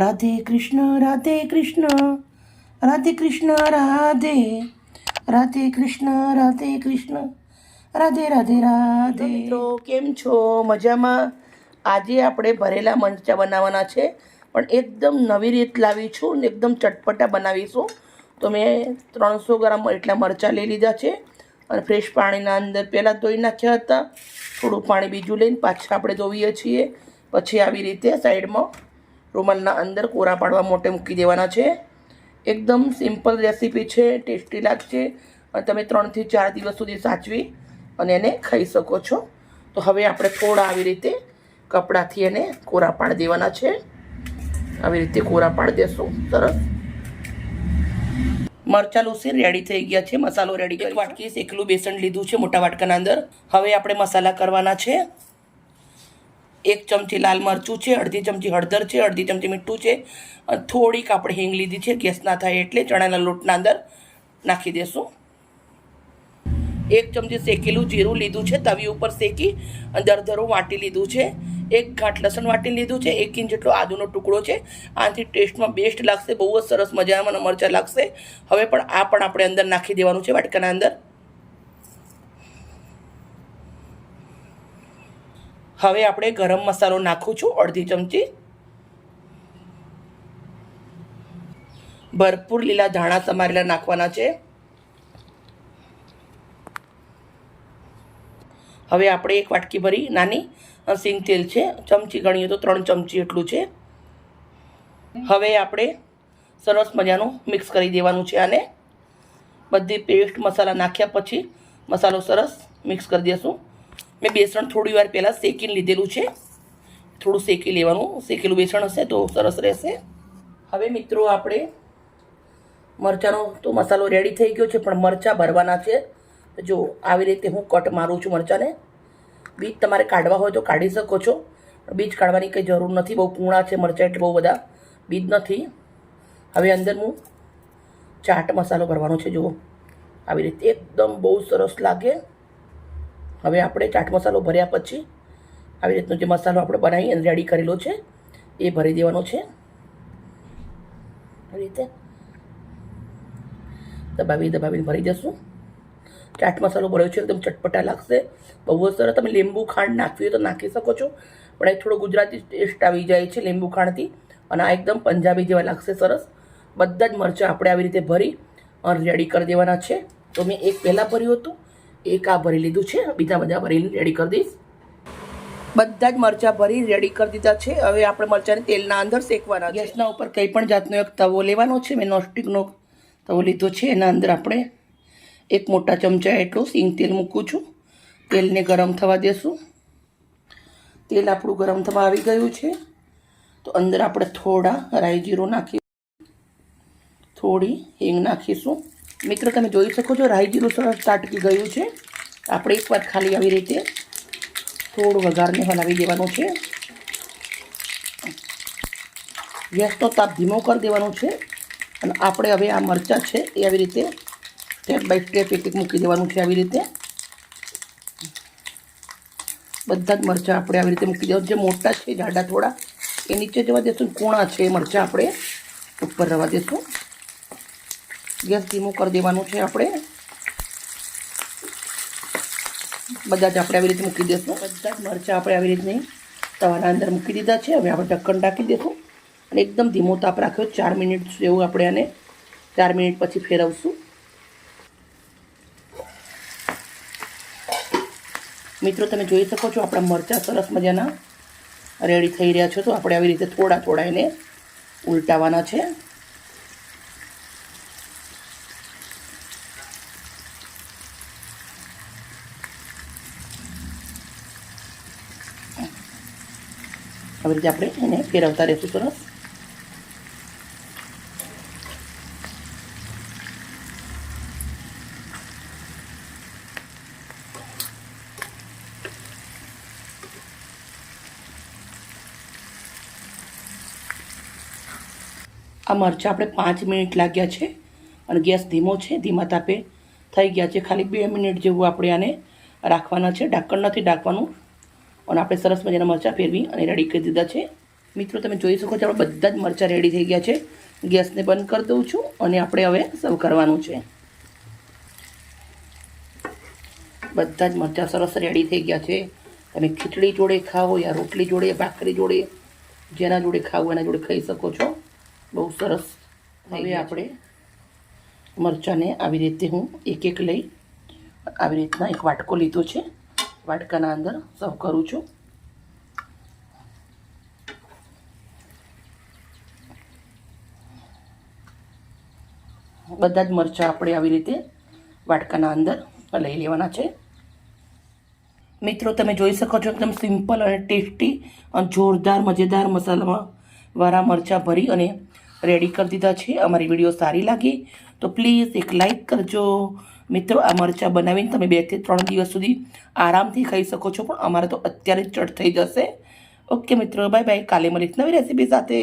રાધે કૃષ્ણ રાધે કૃષ્ણ રાધે કૃષ્ણ રાધે રાધે કૃષ્ણ રાધે કૃષ્ણ રાધે રાધે રાધે. મિત્રો કેમ છો? મજામાં? આજે આપણે ભરેલા મરચાં બનાવવાના છે, પણ એકદમ નવી રીત લાવી છું ને એકદમ ચટપટા બનાવીશું. તો મેં 300 ગ્રામ એટલા મરચાં લઈ લીધા છે અને ફ્રેશ પાણીના અંદર પહેલાં ધોઈ નાખ્યા હતા. થોડું પાણી બીજું લઈને પાછા આપણે ધોઈએ છીએ. પછી આવી રીતે સાઈડમાં રૂમાલના અંદર કોરા પાડવા માટે મૂકી દેવાના છે. એકદમ સિમ્પલ રેસીપી છે, ટેસ્ટી લાગશે અને તમે 3 થી 4 દિવસ સુધી સાચવી અને એને ખાઈ શકો છો. તો હવે આપણે થોડા આવી રીતે કપડાથી એને કોરા પાડી દેવાના છે. આવી રીતે કોરા પાડી દેશું. સરસ મરચાં લૂસી રેડી થઈ ગયા છે. મસાલો રેડી કરી વાટકી શેકેલું બેસન લીધું છે મોટા વાટકાના અંદર. હવે આપણે મસાલા કરવાના છે. 1 ચમચી લાલ મરચું છે, અડધી ચમચી હળદર છે, અડધી ચમચી મીઠું છે અને થોડીક આપણે હિંગ લીધી છે. ગેસ ના થાય એટલે ચણાના લોટના અંદર નાખી દેશું. 1 ચમચી શેકેલું જીરું લીધું છે, તવી ઉપર શેકી અને દરદરું વાટી લીધું છે. 1 ગાંઠ લસણ વાટી લીધું છે. 1 ઇંચ જેટલો આદુનો ટુકડો છે. આનાથી ટેસ્ટમાં બેસ્ટ લાગશે, બહુ જ સરસ મજાના મરચાં લાગશે. હવે પણ આપણે અંદર નાખી દેવાનું છે વાટકાના અંદર. હવે આપણે ગરમ મસાલો નાખું છું, અડધી ચમચી. ભરપૂર લીલા ધાણા સમારેલા નાખવાના છે. હવે આપણે 1 વાટકી ભરી નાની સિંગ તેલ છે, ચમચી ગણીએ તો 3 ચમચી એટલું છે. હવે આપણે સરસ મજાનું મિક્સ કરી દેવાનું છે આને. બધી પેસ્ટ મસાલા નાખ્યા પછી મસાલો સરસ મિક્સ કરી દેશું. મેં બેસણ થોડી વાર પહેલાં શેકીને લીધેલું છે. થોડું શેકી લેવાનું, શેકેલું બેસણ હશે તો સરસ રહેશે. હવે મિત્રો આપણે મરચાંનો તો મસાલો રેડી થઈ ગયો છે, પણ મરચાં ભરવાના છે. જો આવી રીતે હું કટ મારું છું મરચાંને. બીજ તમારે કાઢવા હોય તો કાઢી શકો છો, બીજ કાઢવાની કંઈ જરૂર નથી. બહુ કૂણા છે મરચાં એટલે બહુ બધા બીજ નથી. હવે અંદર હું ચાટ મસાલો ભરવાનો છે. જુઓ આવી રીતે એકદમ બહુ સરસ લાગે. હવે આપણે ચાટ મસાલો ભર્યા પછી આવી રીતનો જે મસાલો આપણે બનાવી અને રેડી કરેલો છે એ ભરી દેવાનો છે. આવી રીતે દબાવીને ભરી દઈશું. ચાટ મસાલો ભર્યો છે, એકદમ ચટપટા લાગશે, બહુ જ સરસ. તમે લીંબુ ખાંડ નાખવી હોય તો નાખી શકો છો, પણ એ થોડો ગુજરાતી ટેસ્ટ આવી જાય છે લીંબુ ખાંડથી અને આ એકદમ પંજાબી જેવા લાગશે સરસ. બધા જ મરચાં આપણે આવી રીતે ભરી અને રેડી કરી દેવાના છે. તો મેં એક પહેલાં ભર્યું હતું, એક આ ભરી લીધું છે, બીજા બધા ભરીને રેડી કરી દઈશ. બધા જ મરચાં ભરી રેડી કરી દીધા છે. હવે આપણે મરચાંને તેલના અંદર શેકવાના. ગેસના ઉપર કંઈ પણ જાતનો એક તવો લેવાનો છે. મેં નોનસ્ટિકનો તવો લીધો છે. એના અંદર આપણે 1 મોટા ચમચા એટલું સિંગ તેલ મૂકું છું. તેલને ગરમ થવા દેશું. તેલ આપણું ગરમ થવા આવી ગયું છે તો અંદર આપણે થોડા રાઈ જીરું નાખી, થોડી હિંગ નાખીશું. મિત્રો તમે જોઈ શકો છો રાઈ જીરું સરસ તાટકી ગયું છે. આપણે એકવાર ખાલી આવી રીતે થોડું વઘારને હલાવી દેવાનું છે. ગેસનો તાપ ધીમો કરી દેવાનો છે અને આપણે હવે આ મરચાં છે એ આવી રીતે સ્ટેપ બાય સ્ટેપ એક મૂકી દેવાનું છે. આવી રીતે બધા જ મરચાં આપણે આવી રીતે મૂકી દેવાનું. જે મોટા છે જાડા થોડા એ નીચે જવા દેશું, કૂણા છે એ મરચાં આપણે ઉપર રવા દેશું. ગેસ ધીમો કરી દેવાનું છે. આપણે બધા જ આપણે આવી રીતે મૂકી દઈશું. બધા જ મરચાં આપણે આવી રીતની તવાના અંદર મૂકી દીધા છે. હવે આપણે ઢક્કણ ઢાંકી દઈશું અને એકદમ ધીમો તાપ રાખ્યો 4 મિનિટ જેવું. આપણે આને 4 મિનિટ પછી ફેરવશું. મિત્રો તમે જોઈ શકો છો આપણા મરચાં સરસ મજાના રેડી થઈ રહ્યા છે. તો આપણે આવી રીતે થોડા એને ઉલટાવવાના છે. આવી રીતે આપણે એને ફેરવતા રહીશું. સરસ આ મરચાં આપણે 5 મિનિટ લાગ્યા છે અને ગેસ ધીમો છે, ધીમા તાપે થઈ ગયા છે. ખાલી 2 મિનિટ જેવું આપણે આને રાખવાના છે. ઢાંકણ નથી ઢાંકવાનું અને આપણે સરસ મજાના મરચાં ફેરવી અને રેડી કરી દીધા છે. મિત્રો તમે જોઈ શકો છો આપણે બધા જ મરચાં રેડી થઈ ગયા છે. ગેસને બંધ કરી દઉં છું અને આપણે હવે સર્વ કરવાનું છે. બધા જ મરચાં સરસ રેડી થઈ ગયા છે. તમે ખીચડી જોડે ખાઓ યા રોટલી જોડે, ભાખરી જોડે, જેના જોડે ખાવું એના જોડે ખાઈ શકો છો. બહુ સરસ. હવે આપણે મરચાંને આવી રીતે હું એક એક લઈ આવી રીતના એક વાટકો લીધો છે. વાટકાના અંદર સર્વ કરું છું. બધા જ મરચાં આપણે આવી રીતે વાટકાના અંદર લઈ લેવાના છે. મિત્રો તમે જોઈ શકો છો એકદમ સિમ્પલ અને ટેસ્ટી અને જોરદાર મજેદાર મસાલાવાળા મરચાં ભરી અને રેડી કરી દીધા છે. અમારી વિડીયો સારી લાગી તો પ્લીઝ એક લાઈક કરજો. મિત્રો આ મરચાં બનાવીને તમે 2 થી 3 દિવસ સુધી આરામથી ખાઈ શકો છો, પણ અમારે તો અત્યારે જ ચટ થઈ જશે. ઓકે મિત્રો, બાય બાય. કાલે મળીશ નવી રેસીપી સાથે.